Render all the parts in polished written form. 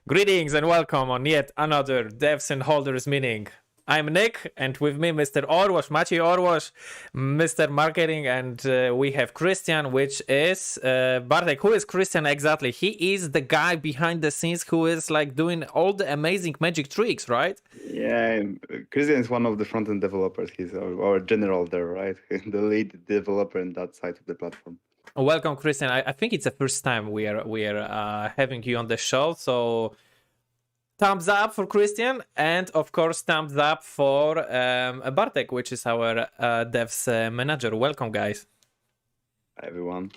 Greetings and welcome on yet another Devs and Holders meeting. I'm Nick, and with me Mr. Orwash, Maciej Orwash, Mr. Marketing, and we have Christian, which is Bartek. Who is Christian exactly? He is the guy behind the scenes who is like doing all the amazing magic tricks, right? Yeah, Christian is one of the front-end developers. He's our general there, right? The lead developer in that side of the platform. Welcome, Christian. I think it's the first time we are having you on the show, so thumbs up for Christian, and of course thumbs up for Bartek, which is our devs manager. Welcome, guys. Hi, everyone.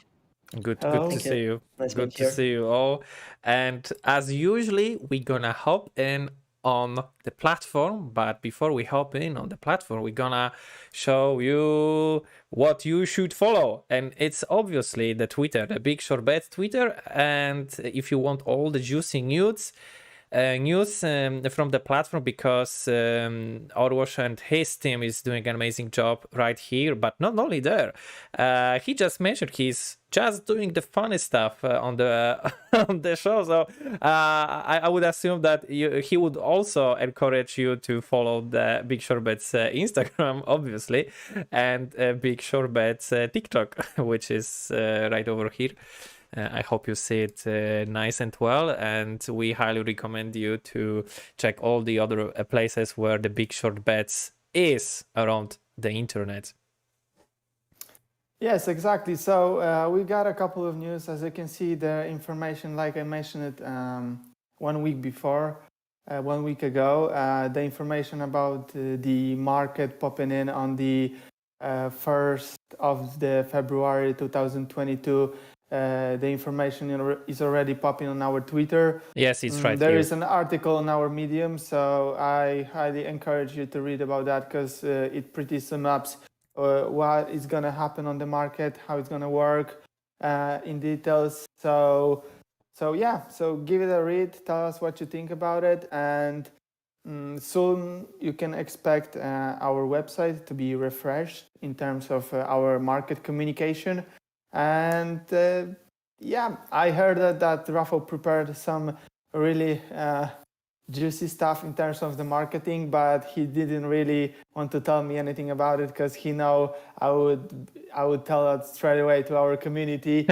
Good Hello. to see you. Nice Good being to here. see you all. And as usually, we're gonna hop in on the platform, but before we hop in on the platform, we're gonna show you what you should follow. And it's obviously the Twitter, the BigShortBets Twitter. And if you want all the juicy news from the platform, because Orwash and his team is doing an amazing job right here. But not only there, he just mentioned he's just doing the funny stuff on the on the show. So I would assume that he would also encourage you to follow the BigShortBets Instagram, obviously, and BigShortBets TikTok, which is right over here. I hope you see it nice and well, and we highly recommend you to check all the other places where the BigShortBets is around the internet. Yes, exactly. So we got a couple of news. As you can see, the information, like I mentioned it 1 week before, 1 week ago, the information about the market popping in on the 1st of the February 2022. The information is already popping on our Twitter. Yes, it's right There here. is an article on our Medium, so I highly encourage you to read about that because it pretty sums up what is going to happen on the market, how it's going to work in details. So give it a read. Tell us what you think about it, and soon you can expect our website to be refreshed in terms of our market communication. And I heard that Rafael prepared some really juicy stuff in terms of the marketing, but he didn't really want to tell me anything about it because he know I would tell it straight away to our community.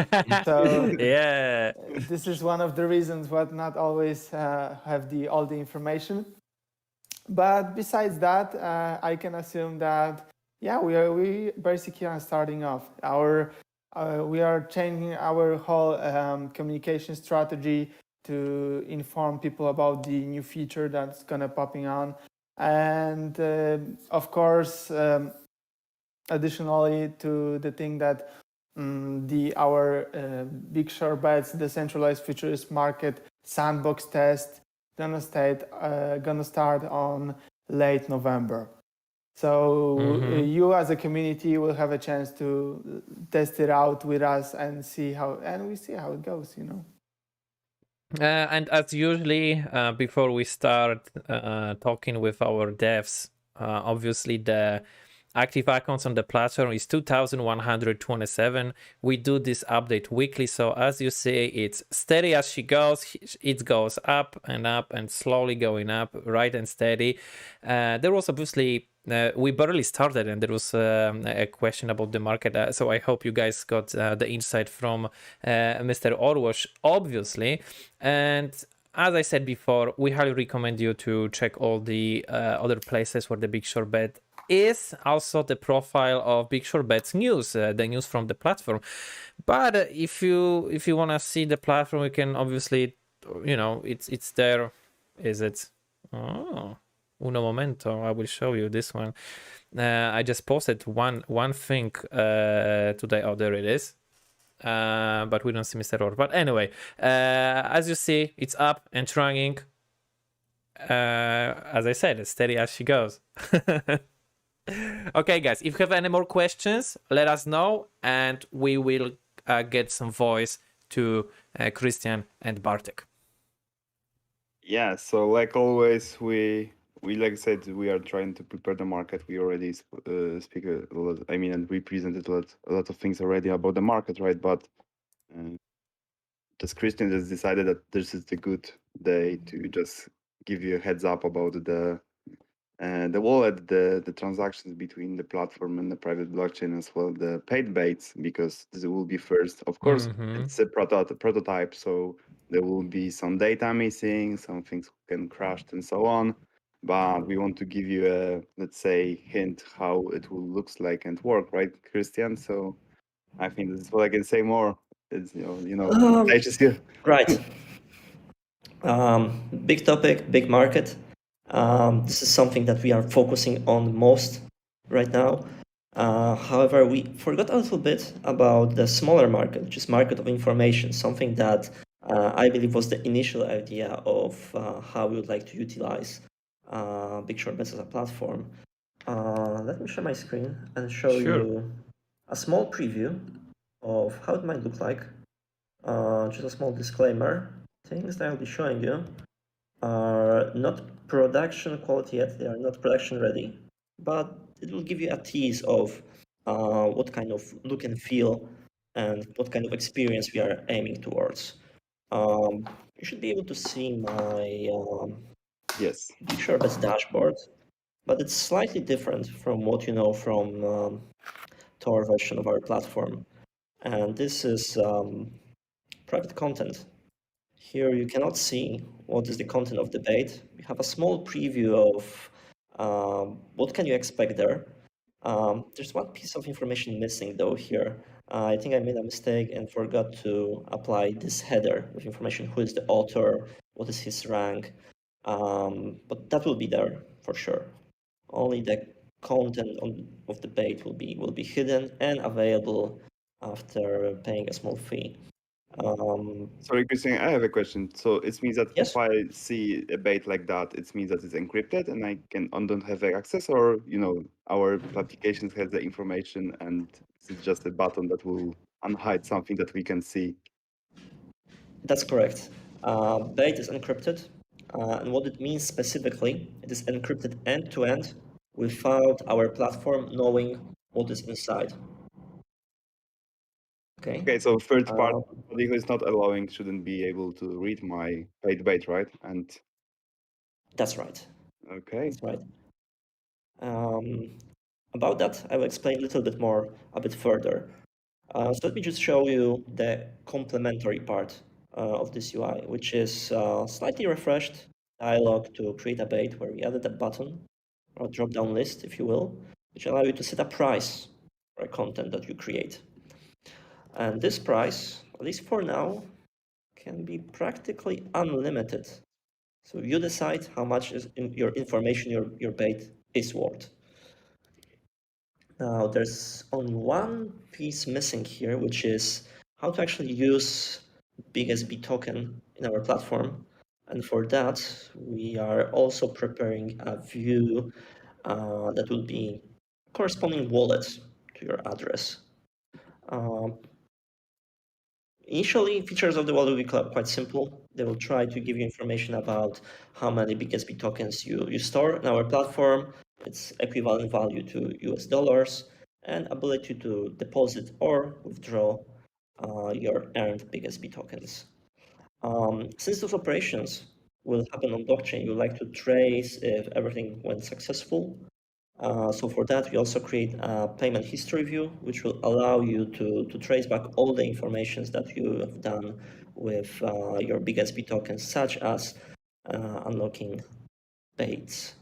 So yeah, this is one of the reasons why not always have all the information. But besides that, I can assume that we basically are starting off we are changing our whole communication strategy to inform people about the new feature that's gonna popping on, and of course, additionally to the thing that our BigShortBets Decentralized Futures Market sandbox test gonna start on late November. So you as a community will have a chance to test it out with us and we see how it goes, you know. And as usually, before we start talking with our devs, obviously the active accounts on the platform is 2,127. We do this update weekly, so as you see, it's steady as she goes. It goes up and slowly going up, right and steady. There was obviously we barely started, and there was a question about the market. So I hope you guys got the insight from Mr. Orwash, obviously. And as I said before, we highly recommend you to check all the other places where the BigShortBet is, also the profile of BigShortBets news, the news from the platform. But if you want to see the platform, you can obviously, it's there. Is it? Oh, uno momento. I will show you this one. I just posted one thing today. Oh, there it is. But we don't see Mr. Orr. But anyway, as you see, it's up and running. As I said, it's steady as she goes. Okay, guys, if you have any more questions, let us know, and we will get some voice to Christian and Bartek. Yeah, so like always, we like I said, we are trying to prepare the market. We already speak a lot. I mean, and we presented a lot of things already about the market, right? But just Christian just decided that this is the good day to just give you a heads up about the wallet, the transactions between the platform and the private blockchain, as well the paid baits, because this will be first. Of course, it's a prototype, so there will be some data missing, some things can crash and so on. But we want to give you a, let's say, hint how it will looks like and work, right, Christian? So I think this is what I can say more. It's just you. Right. Big topic, big market. This is something that we are focusing on most right now. However, we forgot a little bit about the smaller market, which is market of information, something that I believe was the initial idea of how we would like to utilize BigShortBets as a platform. Let me share my screen and show you a small preview of how it might look like. Just a small disclaimer. Things that I'll be showing you are not production quality yet. They are not production ready, but it will give you a tease of what kind of look and feel and what kind of experience we are aiming towards. You should be able to see my Yes. BigShortBets dashboard, but it's slightly different from what you know from Tor version of our platform. And this is private content. Here you cannot see what is the content of the bait. We have a small preview of what can you expect there. There's one piece of information missing though here. I think I made a mistake and forgot to apply this header with information: who is the author, what is his rank, but that will be there for sure. Only the content of the bait will be hidden and available after paying a small fee. Sorry, Christian, I have a question. So it means that Yes. if I see a bait like that, it means that it's encrypted and I don't have access, or our application has the information and it's just a button that will unhide something that we can see. That's correct. Bait is encrypted, and what it means specifically, it is encrypted end-to-end without our platform knowing what is inside. Okay, so third party who is not allowing shouldn't be able to read my paid bait, right? And that's right. Okay. That's right. About that, I will explain a little bit more a bit further. So let me just show you the complementary part of this UI, which is slightly refreshed dialog to create a bait, where we added a button or drop-down list, if you will, which allow you to set a price for content that you create. And this price, at least for now, can be practically unlimited. So you decide how much your information, your bait is worth. Now, there's only one piece missing here, which is how to actually use BigSB token in our platform. And for that, we are also preparing a view that will be corresponding wallet to your address. Initially, features of the wallet will be quite simple. They will try to give you information about how many BigSB tokens you store in our platform, its equivalent value to US dollars, and ability to deposit or withdraw your earned BigSB tokens. Since those operations will happen on blockchain, you like to trace if everything went successful. So for that, we also create a payment history view, which will allow you to trace back all the informations that you have done with your BigSB tokens, such as unlocking baits.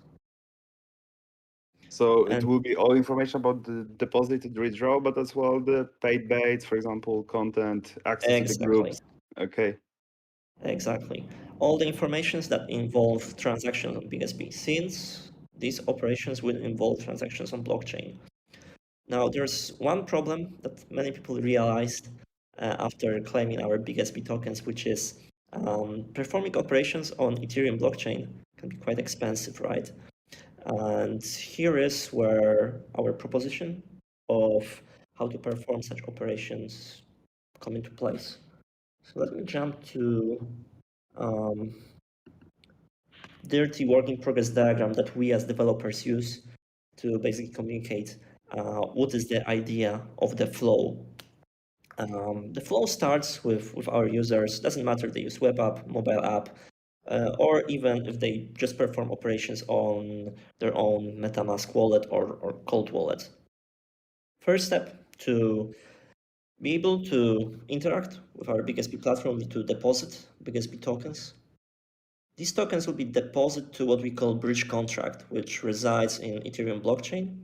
So it will be all information about the deposited withdrawal, but as well the paid baits, for example, content, access to the groups. Okay. Exactly. All the informations that involve transactions on BigSB, since these operations will involve transactions on blockchain. Now, there's one problem that many people realized after claiming our BigSB tokens, which is performing operations on Ethereum blockchain can be quite expensive, right? And here is where our proposition of how to perform such operations come into place. So let me jump to dirty work in progress diagram that we as developers use to basically communicate what is the idea of the flow The flow starts with our users. Doesn't matter if they use web app, mobile app, or even if they just perform operations on their own MetaMask wallet or cold wallet. First step to be able to interact with our BigSP platform to deposit BigSP tokens. These tokens will be deposited to what we call bridge contract, which resides in Ethereum blockchain.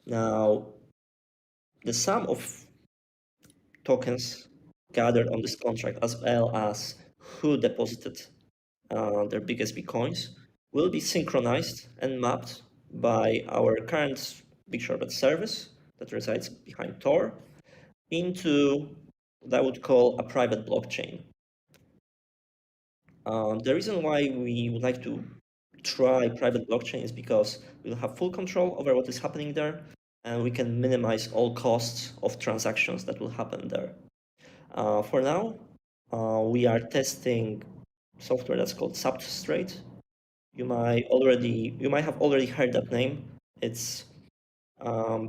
Now, the sum of tokens gathered on this contract, as well as who deposited their BigSP coins, will be synchronized and mapped by our current BigShortBets service that resides behind Tor into what I would call a private blockchain. The reason why we would like to try private blockchain is because we'll have full control over what is happening there, and we can minimize all costs of transactions that will happen there. For now, we are testing software that's called Substrate. You might have already heard that name. It's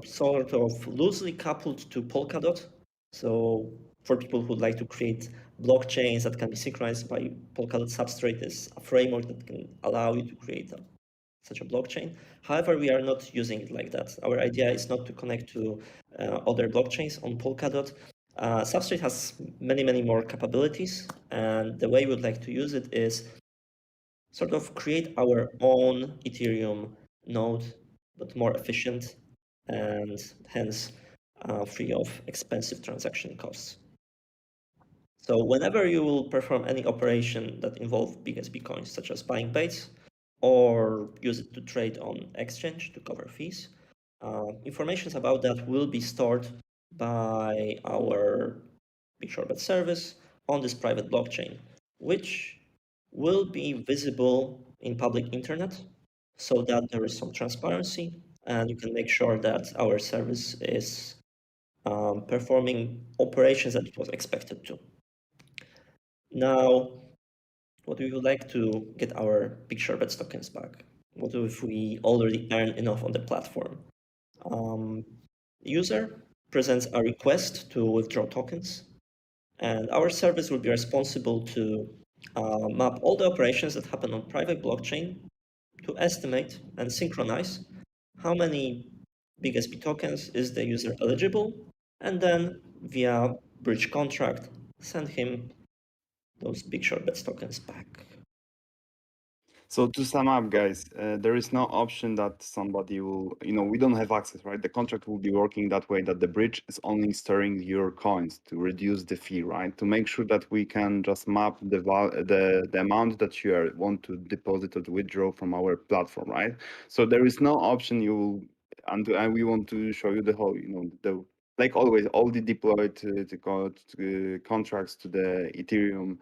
sort of loosely coupled to Polkadot. So for people who would like to create blockchains that can be synchronized by Polkadot Substrate, is a framework that can allow you to create such a blockchain. However, we are not using it like that. Our idea is not to connect to other blockchains on Polkadot. Substrate has many more capabilities, and the way we would like to use it is sort of create our own Ethereum node, but more efficient and hence free of expensive transaction costs. So whenever you will perform any operation that involves BigSP coins, such as buying baits, or use it to trade on exchange to cover fees, information about that will be stored by our BigShortBets service on this private blockchain, which will be visible in public internet so that there is some transparency and you can make sure that our service is performing operations that it was expected to. Now, what we would like to get our BigShortBets tokens back? What if we already earn enough on the platform? User presents a request to withdraw tokens, and our service will be responsible to map all the operations that happen on private blockchain to estimate and synchronize how many BigSP tokens is the user eligible, and then via bridge contract, send him those BigShortBets tokens back. So to sum up, guys, there is no option that somebody will, we don't have access, right? The contract will be working that way, that the bridge is only storing your coins to reduce the fee, right? To make sure that we can just map the amount that you want to deposit or to withdraw from our platform, right? So there is no option and we want to show you the whole, like always, all the deployed contracts to the Ethereum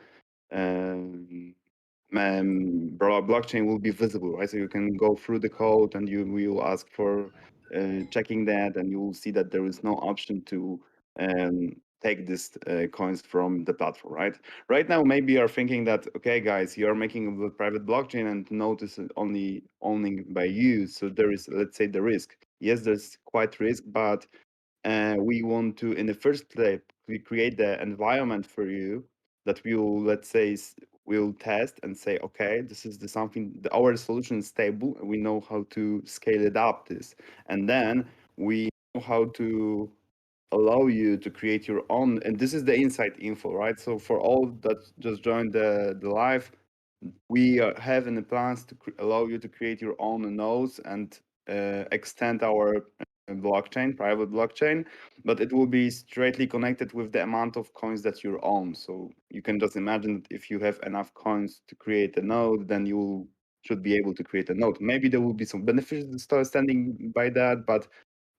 blockchain will be visible, right? So you can go through the code and you will ask for checking that, and you will see that there is no option to take these coins from the platform, right? Right now, maybe you're thinking that, okay, guys, you're making a private blockchain and notice it only owning by you. So there is, let's say, the risk. Yes, there's quite risk, but we want to, in the first place, we create the environment for you that we will, let's say, we'll test and say, okay, this is our solution is stable, and we know how to scale it up and then we know how to allow you to create your own, and this is the inside info, right? So for all that just joined the live, we have in the plans to allow you to create your own nodes and extend our private blockchain, but it will be straightly connected with the amount of coins that you own. So you can just imagine that if you have enough coins to create a node, then you should be able to create a node. Maybe there will be some benefits to start standing by that, but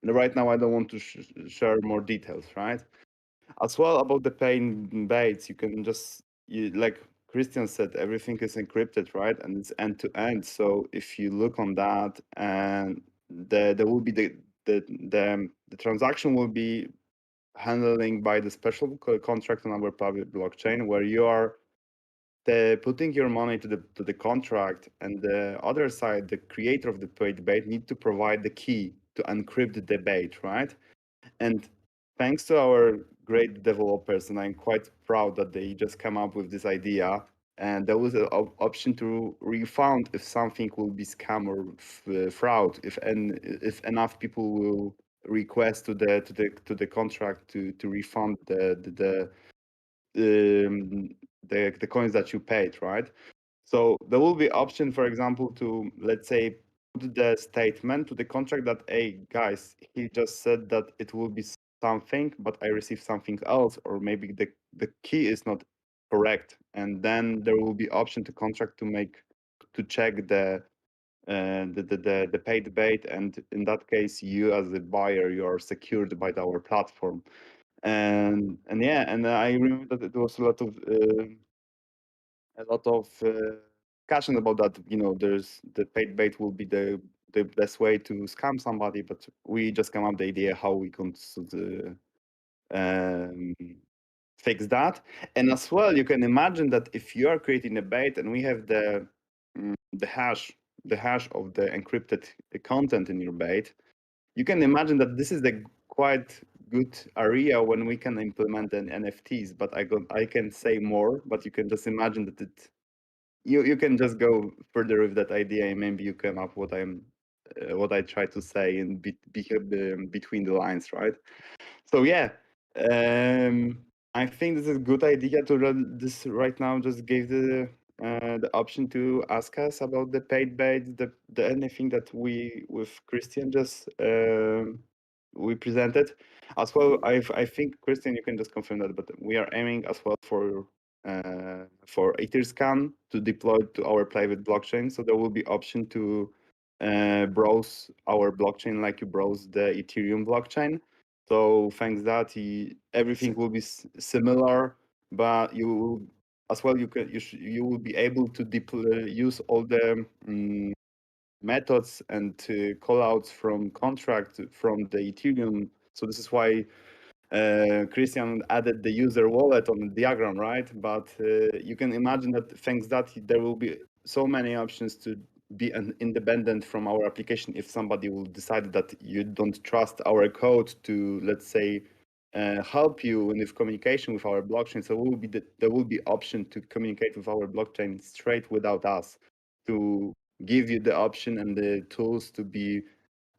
right now I don't want to share more details, right? As well about the paying baits, you can just, like Christian said, everything is encrypted, right? And it's end to end. So if you look on that, and there will be the transaction will be handling by the special contract on our public blockchain, where you are putting your money to the contract, and the other side, the creator of the paid bait, need to provide the key to encrypt the bait, right? And thanks to our great developers, and I'm quite proud that they just come up with this idea. And there was an option to refund if something will be scam or fraud, if enough people will request to the contract to refund the coins that you paid, right? So there will be option, for example, to, let's say, put the statement to the contract that, hey guys, he just said that it will be something, but I received something else, or maybe the key is not correct, and then there will be option to contract to check the paid bait, and in that case, you as a buyer, you are secured by our platform, and yeah, and I remember that it was a lot of discussion about that. There's the paid bait will be the best way to scam somebody, but we just come up with the idea how we can fix that. And as well, you can imagine that if you are creating a bait and we have the hash of the encrypted content in your bait, you can imagine that this is the quite good area when we can implement an NFTs. But I can say more, but you can just imagine that you can just go further with that idea, and maybe you come up what I try to say in between the lines, right? So yeah, I think this is a good idea to run this right now. Just gave the option to ask us about the paid bait, the anything that we with Christian just we presented as well. I think Christian, you can just confirm that, but we are aiming as well for Etherscan to deploy to our private blockchain. So there will be option to browse our blockchain like you browse the Ethereum blockchain. So thanks that everything will be similar, but you will as well you will be able to use all the methods and callouts from contract from the Ethereum. So this is why Christian added the user wallet on the diagram, right? But you can imagine that thanks that there will be so many options to be independent from our application if somebody will decide that you don't trust our code to, let's say, help you in communication with our blockchain. So there will be option to communicate with our blockchain straight without us, to give you the option and the tools to be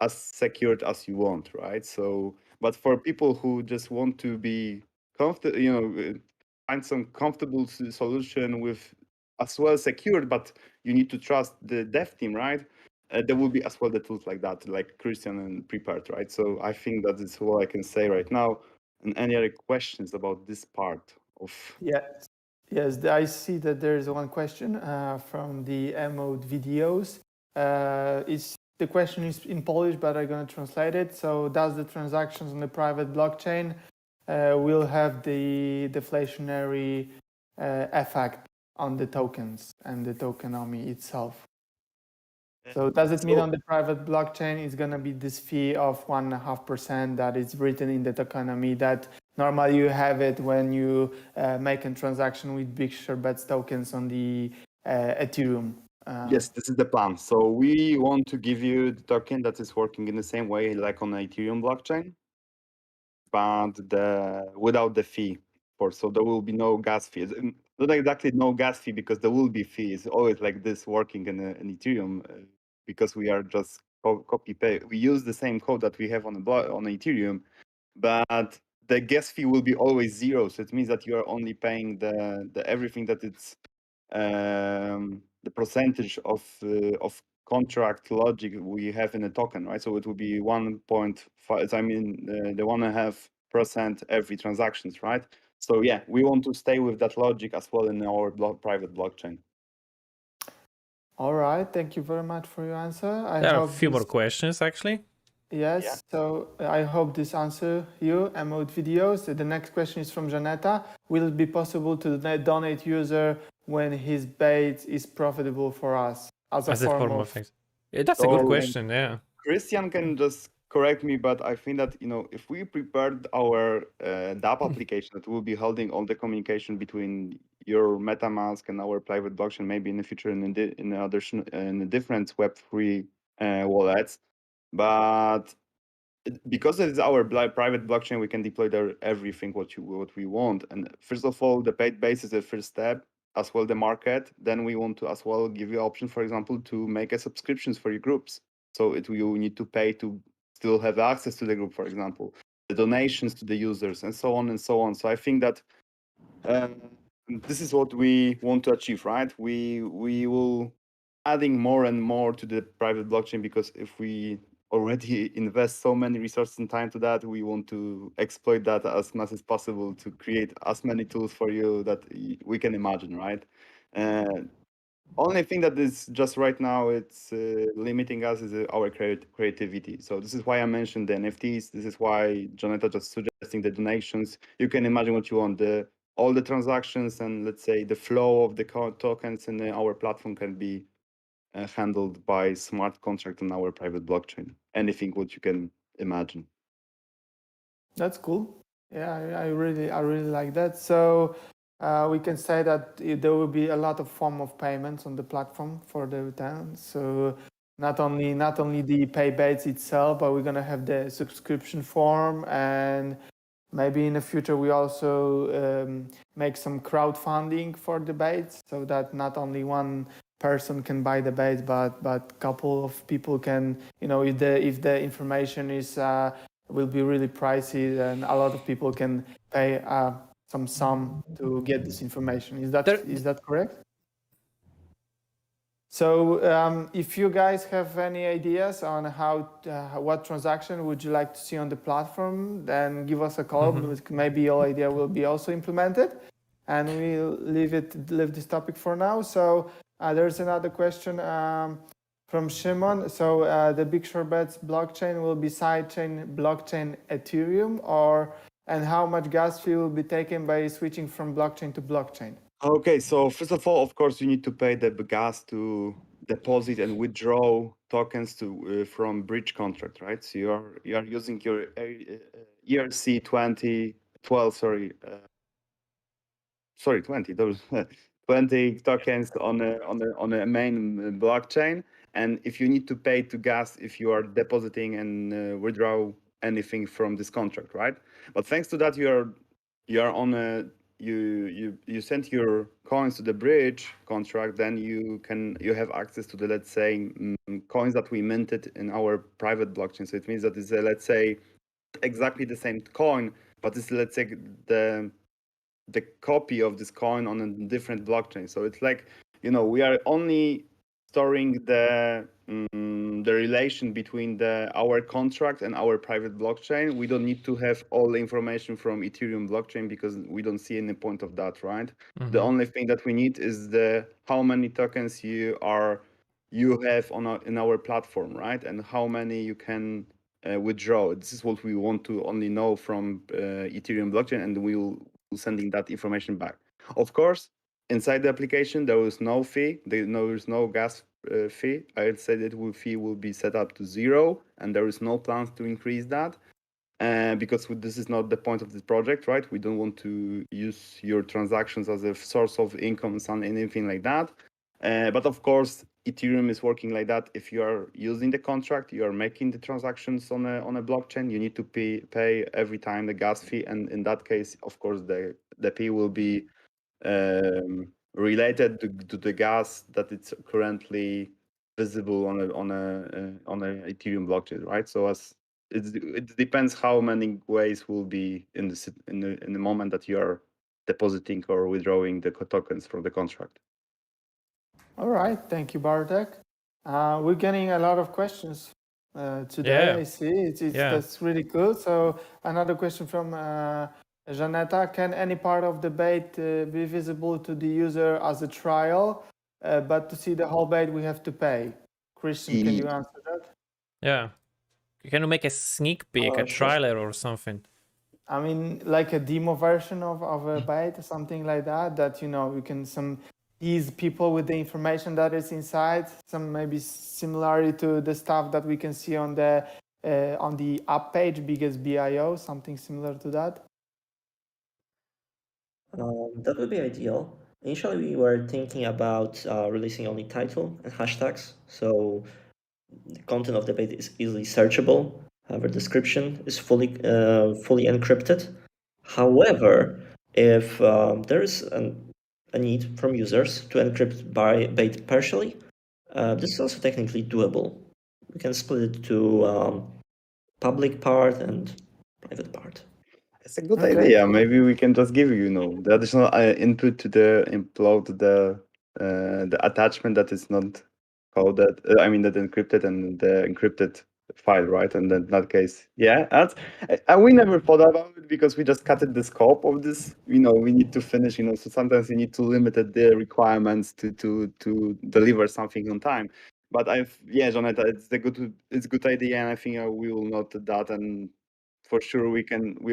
as secured as you want, right? So, but for people who just want to be comfortable, find some comfortable solution with as well secured, but you need to trust the dev team, right? There will be as well the tools like that, like Christian and Prepared, right? So I think that is what I can say right now. And any other questions about this part of? Yes, I see that there is one question from the mode videos. The question is in Polish, but I'm going to translate it. So, does the transactions on the private blockchain will have the deflationary effect on the tokens and the tokenomics itself? So does it mean on the private blockchain is going to be this fee of 1.5% that is written in the tokenomics that normally you have it when you make a transaction with BigShortBets tokens on the Ethereum? Yes, this is the plan. So we want to give you the token that is working in the same way like on the Ethereum blockchain, but without the fee. So there will be no gas fee. Not exactly no gas fee, because there will be fees. It's always like this working in Ethereum, because we are just copy paste. We use the same code that we have on Ethereum, but the gas fee will be always zero. So it means that you are only paying the everything that it's the percentage of contract logic we have in a token, right? So it will be 1.5. I mean, the 1.5% every transactions, right? So yeah, we want to stay with that logic as well in our private blockchain. All right, thank you very much for your answer. There are a few more questions actually. Yes, yeah. So I hope this answer you, Mode Videos. The next question is from Janetta. Will it be possible to donate user when his bait is profitable for us as a form of things? Yeah, that's a good question, yeah. Christian can just correct me, but I think that, if we prepared our DApp application that will be holding all the communication between your MetaMask and our private blockchain, maybe in the future in a different Web3 wallets, but because it is our private blockchain, we can deploy there everything what we want. And first of all, the paid base is the first step, as well the market. Then we want to as well give you option, for example, to make a subscriptions for your groups. So you need to pay to still have access to the group, for example, the donations to the users, and so on and so on. So I think that this is what we want to achieve, right? We will adding more and more to the private blockchain, because if we already invest so many resources and time to that, we want to exploit that as much as possible to create as many tools for you that we can imagine, right? Only thing that is just right now it's limiting us is our creativity. So this is why I mentioned the NFTs. This is why Jonetta just suggesting the donations. You can imagine what you want. All the transactions and let's say the flow of the tokens in our platform can be handled by smart contract on our private blockchain. Anything what you can imagine. That's cool. Yeah, I really like that. So we can say that there will be a lot of form of payments on the platform for the return. So not only the pay base itself, but we're gonna have the subscription form, and maybe in the future we also make some crowdfunding for the base, so that not only one person can buy the base, but couple of people can, if the information is will be really pricey, and a lot of people can pay some sum to get this information. Is that correct? So if you guys have any ideas on what transaction would you like to see on the platform, then give us a call. Maybe your idea will be also implemented, and we'll leave this topic for now. So there's another question from Shimon. So the BigShortBets blockchain will be sidechain blockchain Ethereum, and how much gas fee will be taken by switching from blockchain to blockchain? Okay, so first of all, of course, you need to pay the gas to deposit and withdraw tokens to from bridge contract, right? So you are using your ERC 2012, sorry, 20 those 20 tokens on a main blockchain, and if you need to pay to gas if you are depositing and withdraw anything from this contract, right? But thanks to that, you are on a you send your coins to the bridge contract, then you have access to the, let's say, coins that we minted in our private blockchain. So it means that it's let's say exactly the same coin, but it's, let's say, the copy of this coin on a different blockchain. So it's like, we are only storing the relation between our contract and our private blockchain. We don't need to have all the information from Ethereum blockchain, because we don't see any point of that, right? The only thing that we need is how many tokens you have in our platform, right? And how many you can withdraw. This is what we want to only know from Ethereum blockchain, and we'll sending that information back. Of course, inside the application, there is no fee. There is no gas fee. I would say that fee will be set up to 0, and there is no plans to increase that. Because this is not the point of the project, right? We don't want to use your transactions as a source of income or anything like that. But of course, Ethereum is working like that. If you are using the contract, you are making the transactions on a blockchain, you need to pay every time the gas fee, and in that case, of course, the fee will be related to the gas that it's currently visible on a Ethereum blockchain, right? So it depends how many ways will be in the moment that you are depositing or withdrawing the tokens from the contract. All right, thank you, Bartek. We're getting a lot of questions today. Yeah. I see. That's really cool. So another question from Janetta: can any part of the bait be visible to the user as a trial, but to see the whole bait we have to pay? Christian, can you answer that? Yeah. Can you make a sneak peek, a trailer or something? I mean, like a demo version of a bait or something like that, we can ease people with the information that is inside, some maybe similarity to the stuff that we can see on the app page, biggest BIO, something similar to that. That would be ideal. Initially, we were thinking about releasing only title and hashtags, so the content of the page is easily searchable. However, description is fully encrypted. However, if there is a need from users to encrypt bait partially, this is also technically doable. We can split it to public part and private part. It's a good Okay. idea. Maybe we can just give the additional input to upload the attachment that is not coded. That encrypted and the encrypted file, right? And then in that case, yeah, we never thought about it because we just cut the scope of this. We need to finish. So sometimes you need to limit the requirements to deliver something on time. But Jonathan, it's a good idea, and I think we will note that and for sure we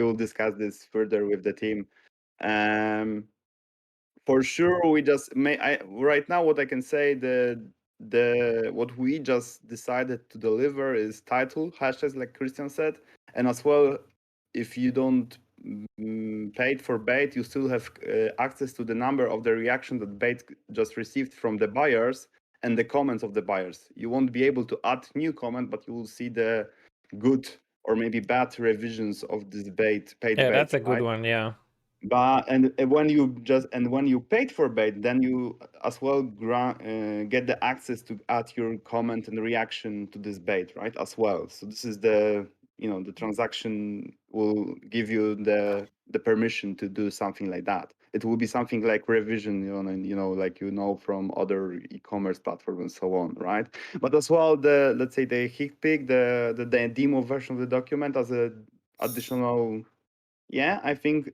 will discuss this further with the team. For sure we just right now what I can say, what we just decided to deliver is title hashtags, like Christian said, and as well, if you don't paid for bait, you still have access to the number of the reaction that bait just received from the buyers and the comments of the buyers. You won't be able to add new comment, but you will see the good or maybe bad revisions of this paid bait. Yeah, that's a good one. Yeah. But when you paid for bait, then you as well get the access to add your comment and reaction to this bait, right? As well. So this is the transaction will give you the permission to do something like that. It will be something like revision, like from other e-commerce platforms and so on, right? But as well, let's say the hit pick, the demo version of the document as a additional. Yeah, I think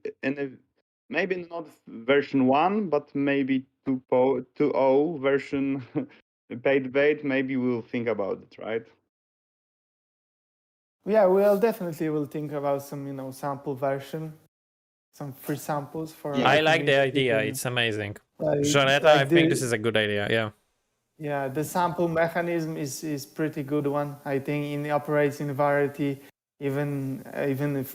maybe not version 1, but maybe 2.0 version paid bait. Maybe we'll think about it, right? Yeah, we'll definitely think about some sample version, some free samples for. I like the idea. It's amazing. Jonathan, I think this is a good idea. Yeah. Yeah, the sample mechanism is pretty good one. I think it operates in variety. Even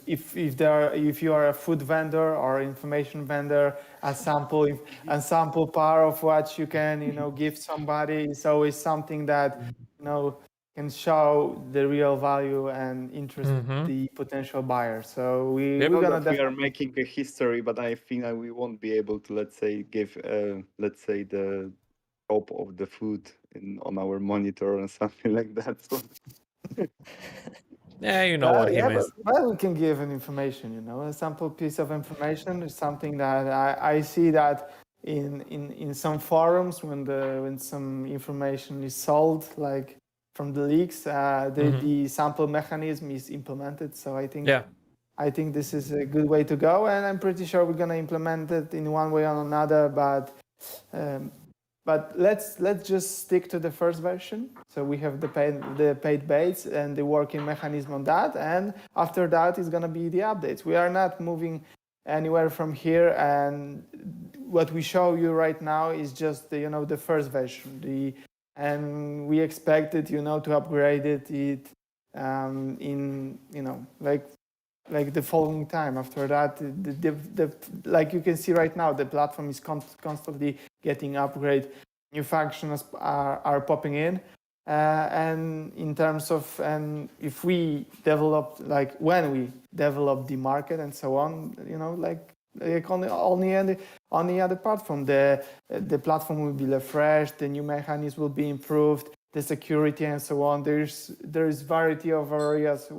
if you are a food vendor or information vendor, a sample power of what you can give somebody is always something that can show the real value and interest the potential buyer. So we're gonna we are making a history, but I think that we won't be able to, let's say, give the scope of the food on our monitor or something like that. So. Yeah, you know what he means. But we can give an information, a sample piece of information is something that I see that in some forums when some information is sold, like from the leaks, the sample mechanism is implemented. So I think this is a good way to go, and I'm pretty sure we're gonna implement it in one way or another. But let's just stick to the first version. So we have the paid baits and the working mechanism on that, and after that is gonna be the updates. We are not moving anywhere from here, and what we show you right now is just the first version. And we expected to upgrade it in like the following time. After that, like you can see right now, the platform is constantly getting upgrade. New functions are popping in, and in terms of if we develop, like when we develop the market and so on, like on the other platform, the platform will be refreshed, the new mechanism will be improved, the security and so on. There's variety of areas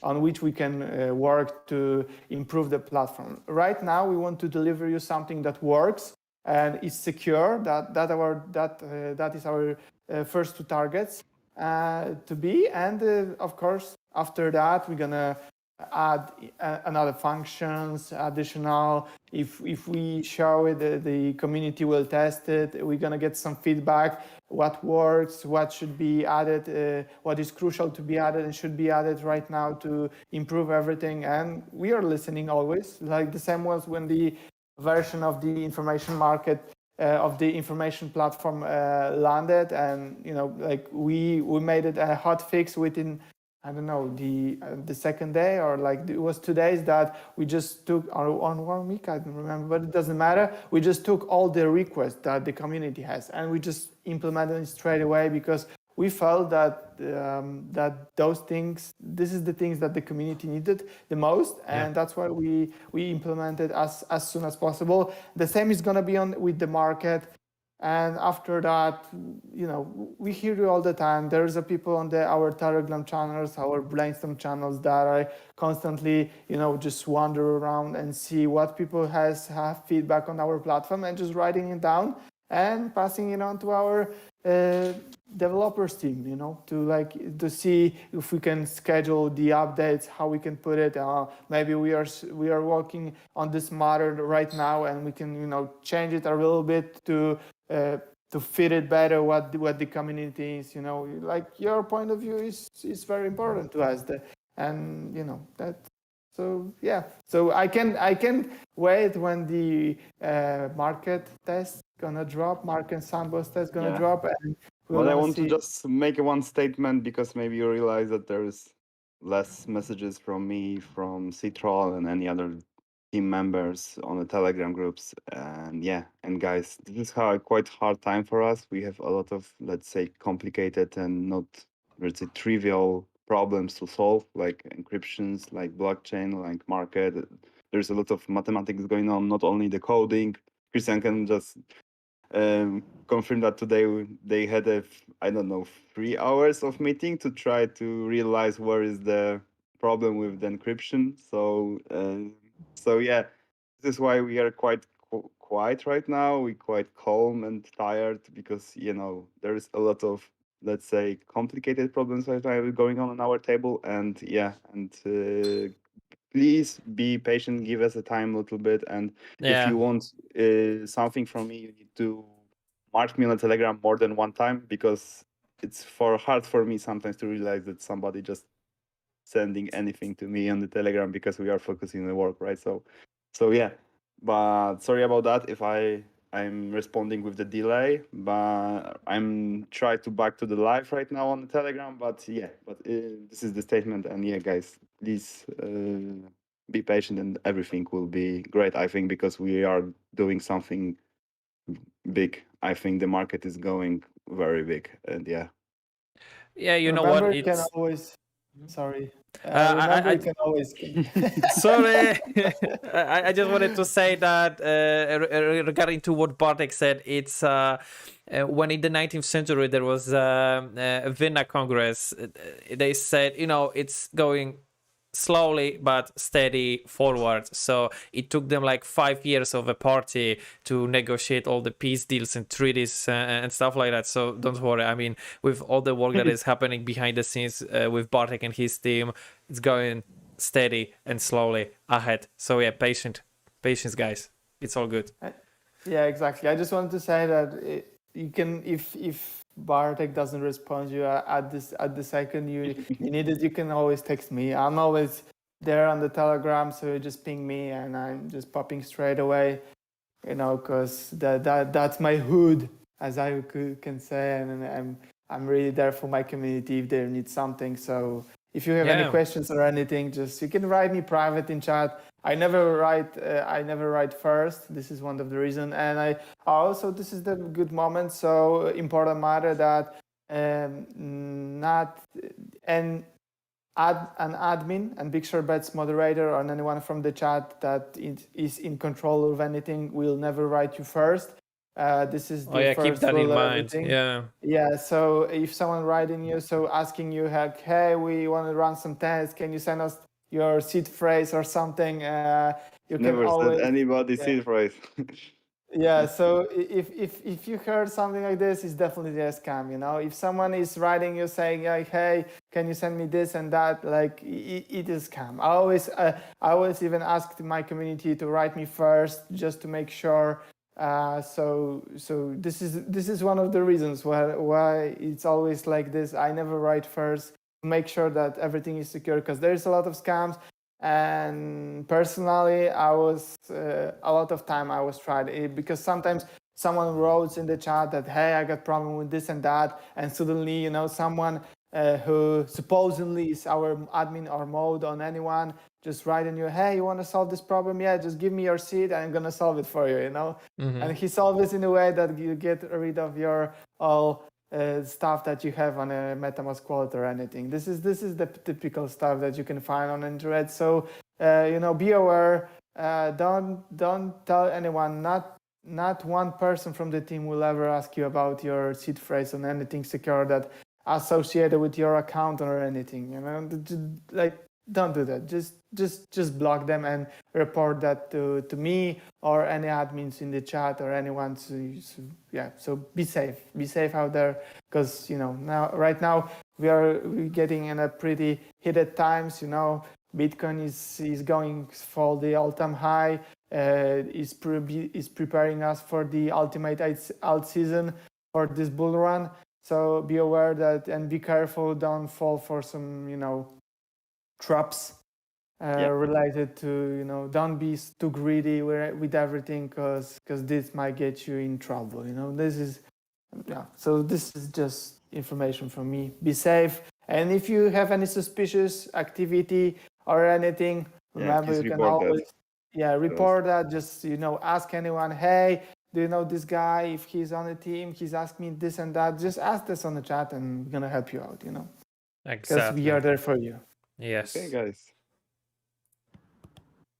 on which we can work to improve the platform. Right now, we want to deliver you something that works and is secure. That is our first two targets to be. And of course, after that, we're gonna add another functions, additional. If we show it, the community will test it. We're gonna get some feedback. What works, what should be added, what is crucial to be added and should be added right now to improve everything. And we are listening always, like the same was when the version of the information market of the information platform landed, and like we made it a hot fix within, I don't know, the second day, or like it was 2 days that we just took on 1 week, I don't remember, but it doesn't matter. We just took all the requests that the community has and we just implemented it straight away, because we felt that those things, this is the things that the community needed the most, and that's why we implemented as soon as possible. The same is going to be on with the market. And after that, we hear you all the time. There's people on our Telegram channels, our brainstorm channels that I constantly, just wander around and see what people have feedback on our platform and just writing it down and passing it on to our developers team, to see if we can schedule the updates, how we can put it. Maybe we are working on this matter right now, and we can change it a little bit to fit it better what the community is. Your point of view is very important to us, that. So yeah, so I can wait when the market test gonna drop, market sandbox test gonna drop, and I want to just make one statement, because maybe you realize that there is less messages from me, from C-Troll, and any other team members on the Telegram groups. And guys, this is quite hard time for us. We have a lot of, let's say, complicated and not, let's say, trivial problems to solve, like encryptions, like blockchain, like market. There's a lot of mathematics going on, not only the coding. Christian can just confirm that today they had 3 hours of meeting to try to realize where is the problem with the encryption. So yeah, this is why we are quite quiet right now. We're quite calm and tired, because there is a lot of, let's say, complicated problems right now going on our table. And please be patient, give us a time a little bit. And if you want something from me, you need to mark me on a Telegram more than one time, because it's hard for me sometimes to realize that somebody just sending anything to me on the Telegram, because we are focusing on the work, right? So yeah, but sorry about that if I'm responding with the delay, but I'm trying to back to the live right now on the Telegram. But this is the statement. And yeah, guys, please be patient, and everything will be great, I think, because we are doing something big. I think the market is going very big, and yeah. Yeah, you know Remember, what? you can always. Sorry. Remember, you can always. Sorry, I just wanted to say that regarding to what Bartek said, it's when in the 19th century there was a Vienna Congress, they said, it's going slowly but steady forward. So it took them like 5 years of a party to negotiate all the peace deals and treaties and stuff like that. So don't worry. I mean, with all the work that is happening behind the scenes with Bartek and his team, it's going steady and slowly ahead. So yeah, patience, guys. It's all good. Yeah, exactly. I just wanted to say that you can, if Bartek doesn't respond you at the second you need it, you can always text me. I'm always there on the Telegram, so you just ping me and I'm just popping straight away, because that's my hood, as I can say, and I'm really there for my community if they need something. So if you have any questions or anything, just you can write me private in chat. I never write first. This is one of the reasons, and I also, this is the good moment. So important matter that not an admin and BigShortBets moderator or anyone from the chat that is in control of anything will never write you first. This is the first keep that in mind. Yeah. So if someone writing you, so asking you, like, hey, we want to run some tests, can you send us your seed phrase or something? You never can always send anybody seed phrase. Yeah. So if you heard something like this, it's definitely a scam. If someone is writing you saying like, hey, can you send me this and that? Like it is scam. I always even ask my community to write me first, just to make sure. So this is one of the reasons why it's always like this. I never write first. Make sure that everything is secure, because there's a lot of scams. And personally, I was a lot of time I was tried it, because sometimes someone wrote in the chat that, hey, I got problem with this and that, and suddenly someone who supposedly is our admin or mode on anyone just writing you, hey, you want to solve this problem? Yeah, just give me your seed and I'm gonna solve it for you. And he solves it in a way that you get rid of your all stuff that you have on a MetaMask wallet or anything. This is the typical stuff that you can find on internet. So be aware. Don't tell anyone. Not one person from the team will ever ask you about your seed phrase on anything secure that associated with your account or anything. Don't do that. Just block them and report that to me or any admins in the chat or anyone. So be safe out there, because right now we're getting in a pretty heated times. Bitcoin is going for the all-time high. Is preparing us for the ultimate alt season for this bull run. So be aware that and be careful. Don't fall for some traps related to don't be too greedy with everything, because this might get you in trouble. So this is just information from me. Be safe, and if you have any suspicious activity or anything, remember you can always report that. Just ask anyone, hey, do you know this guy? If he's on the team, he's asked me this and that. Just ask this on the chat, and we're gonna help you out. Because we are there for you. Yes. Okay, guys.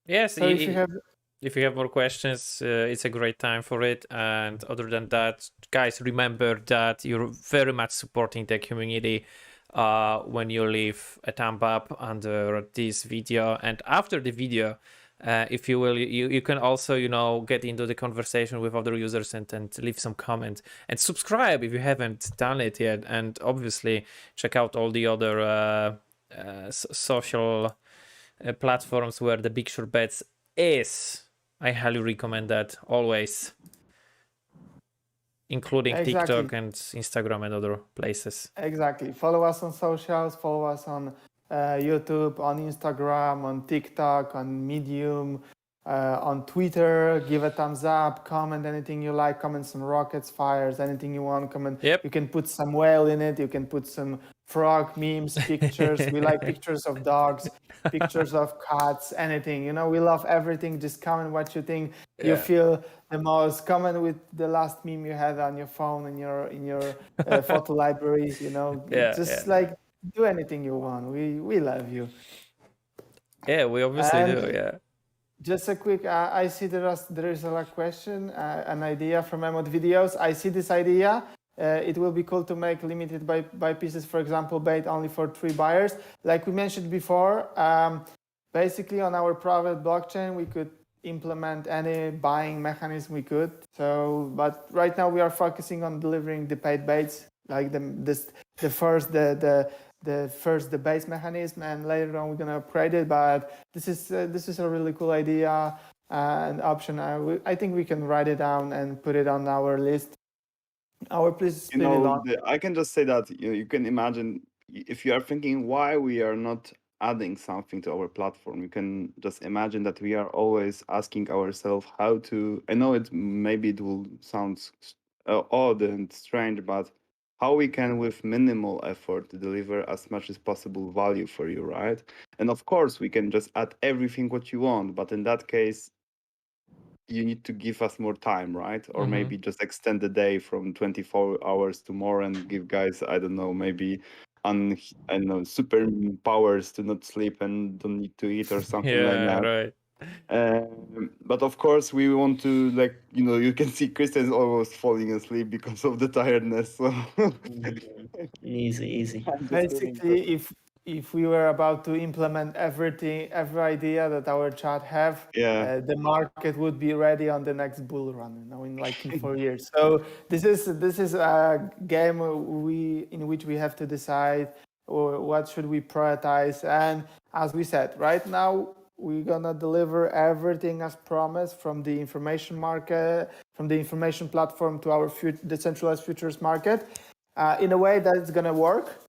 Yes. So if you have more questions, it's a great time for it. And other than that, guys, remember that you're very much supporting the community when you leave a thumb up under this video. And after the video, if you will, you can also, get into the conversation with other users and leave some comments. And subscribe if you haven't done it yet. And obviously, check out all the other social platforms where the BigShortBets is. I highly recommend that always, including TikTok and Instagram and other places. Exactly. Follow us on socials. Follow us on YouTube, on Instagram, on TikTok, on Medium, on Twitter. Give a thumbs up. Comment anything you like. Comment some rockets, fires, anything you want. Comment. Yep. You can put some whale in it. You can put some frog memes, pictures. We like pictures of dogs, pictures of cats, anything. We love everything. Just comment what you think you feel the most. Comment with the last meme you had on your phone in your photo libraries. Do anything you want. We love you. Yeah, we obviously do. Yeah. Just a quick. I see there is a question, an idea from Emot Videos. I see this idea. It will be cool to make limited by pieces, for example, bait only for 3 buyers. Like we mentioned before, basically on our private blockchain, we could implement any buying mechanism we could. But right now we are focusing on delivering the paid baits, like the first the base mechanism, and later on we're gonna upgrade it. But this is a really cool idea and option. I think we can write it down and put it on our list. Our list is pretty long. I can just say that you can imagine, if you are thinking why we are not adding something to our platform, you can just imagine that we are always asking ourselves how to. I know maybe it will sound odd and strange, but how we can, with minimal effort, deliver as much as possible value for you, right? And of course, we can just add everything what you want, but in that case, you need to give us more time, right? Or maybe just extend the day from 24 hours to more and give guys, I don't know, maybe super powers to not sleep and don't need to eat or something like that. Right. But of course, we want to, you can see Christian's almost falling asleep because of the tiredness. So Easy. Basically, if we were about to implement every idea that our chat have, the market would be ready on the next bull run, in 4 years. So this is a game in which we have to decide what should we prioritize. And as we said, right now we're gonna deliver everything as promised from the information market, from the information platform to our decentralized futures market, in a way that it's gonna work.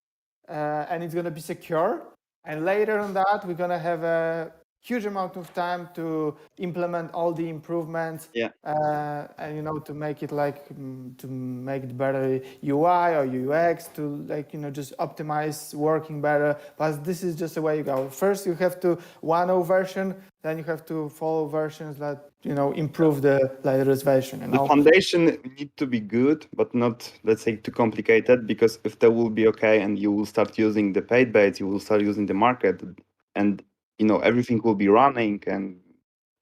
And it's going to be secure. And later on that, we're going to have a huge amount of time to implement all the improvements. Yeah. And to make it to make it better UI or UX, to just optimize working better. But this is just the way you go. First you have to 1.0 version, then you have to follow versions that improve the latest version. The foundation need to be good, but not, let's say, too complicated, because if that will be okay and you will start using the paid baits, you will start using the market, and everything will be running and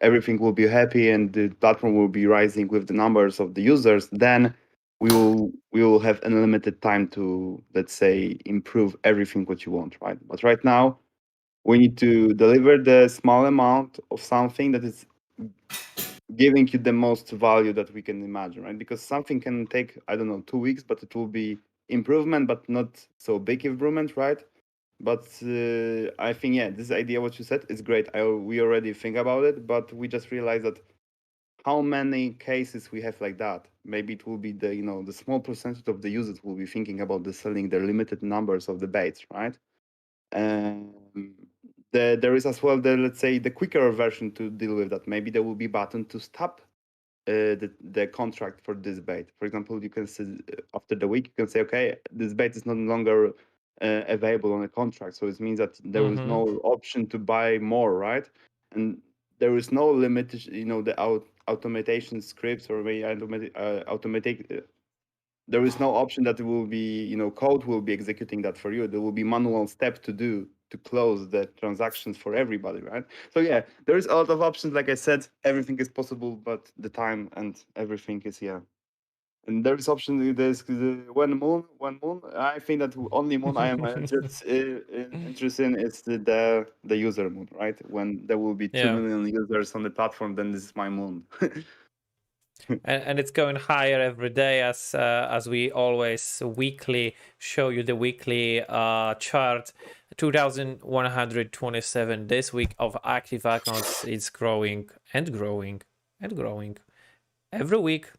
everything will be happy and the platform will be rising with the numbers of the users, then we will have unlimited time to, let's say, improve everything what you want, right? But right now we need to deliver the small amount of something that is giving you the most value that we can imagine, right? Because something can take, I don't know, 2 weeks, but it will be improvement, but not so big improvement, right? But I think, yeah, this idea what you said is great. We already think about it, but we just realized that how many cases we have like that. Maybe it will be the small percentage of the users will be thinking about selling their limited numbers of the baits, right? There is as well let's say the quicker version to deal with that. Maybe there will be button to stop the contract for this bait. For example, you can see after the week, you can say, okay, this bait is no longer available on a contract. So it means that there is no option to buy more, right? And there is no limit, the automation scripts or there is no option that will be, code will be executing that for you. There will be manual step to do to close the transactions for everybody, right? So yeah, there is a lot of options. Like I said, everything is possible, but the time and everything is, yeah. And there is option, there's one moon. I think that only moon I am interested in is the user moon, right? When there will be 2 million users on the platform, then this is my moon. And it's going higher every day, as we always weekly show you the weekly chart. 2,127 this week of active accounts. It's growing and growing and growing every week.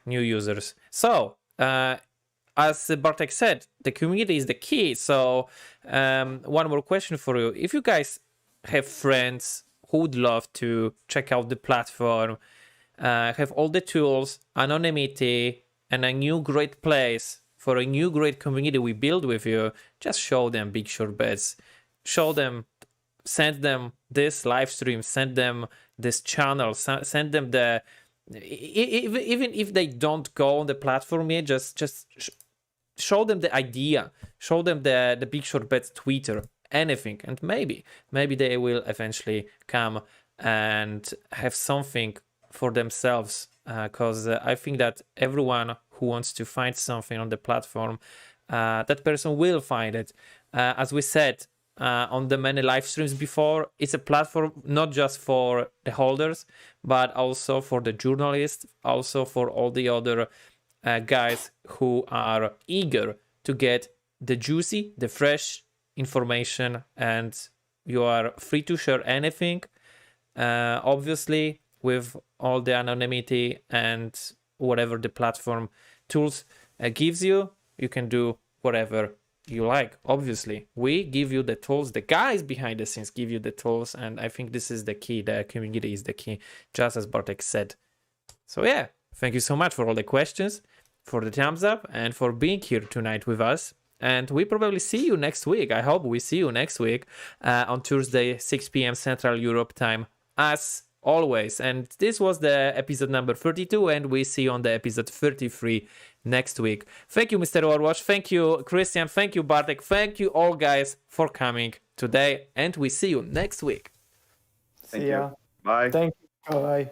New users. So as Bartek said, the community is the key. So one more question for you: if you guys have friends who would love to check out the platform, have all the tools, anonymity, and a new great place for a new great community we build with you, just show them BigShortBets. Show them, send them this live stream, send them this channel, send them the, even if they don't go on the platform yet, just show them the idea, show them the BigShortBets Twitter, anything, and maybe they will eventually come and have something for themselves, because I think that everyone who wants to find something on the platform, that person will find it. As we said on the many live streams before, it's a platform not just for the holders, but also for the journalists, also for all the other guys who are eager to get the juicy, the fresh information, and you are free to share anything, obviously with all the anonymity and whatever the platform tools gives you. You can do whatever you like. Obviously, we give you the tools, the guys behind the scenes give you the tools, and I think this is the key. The community is the key, just as Bartek said. So yeah, thank you so much for all the questions, for the thumbs up, and for being here tonight with us. And we probably see you next week. I hope we see you next week on Tuesday, 6 p.m. Central Europe time, as always. And this was the episode number 32, and we see you on the episode 33 next week. Thank you, Mr. Overwatch. Thank you, Christian. Thank you, Bartek. Thank you all, guys, for coming today, and we see you next week. Thank you. Bye. Thank you.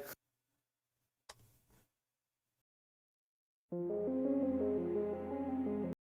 Bye.